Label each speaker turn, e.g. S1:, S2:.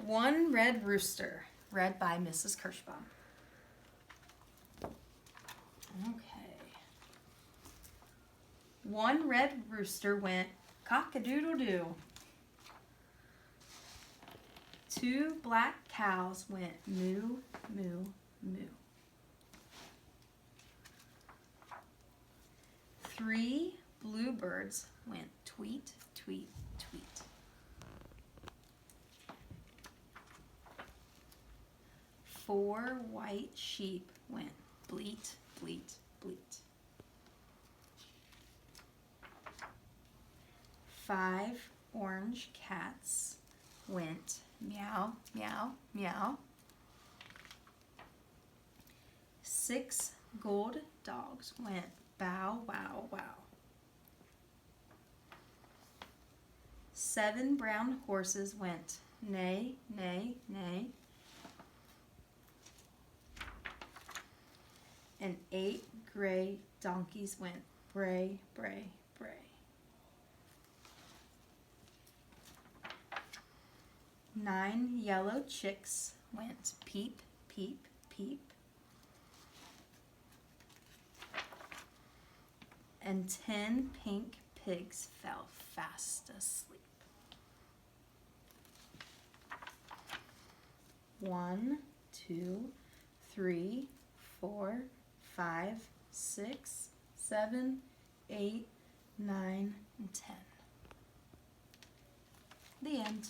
S1: One Red Rooster, read by Mrs. Kirschbaum. Okay. One red rooster went cock-a-doodle-doo. Two black cows went moo, moo, moo. Three bluebirds went tweet, tweet, tweet. Four white sheep went bleat, bleat, bleat. Five orange cats went meow, meow, meow. Six gold dogs went bow, wow, wow. Seven brown horses went neigh, neigh, neigh. And 8 gray donkeys went bray, bray, bray. Nine yellow chicks went peep, peep, peep. And 10 pink pigs fell fast asleep. 1, 2, 3, 4, 5, 6, 7, 8, 9, and 10. The end.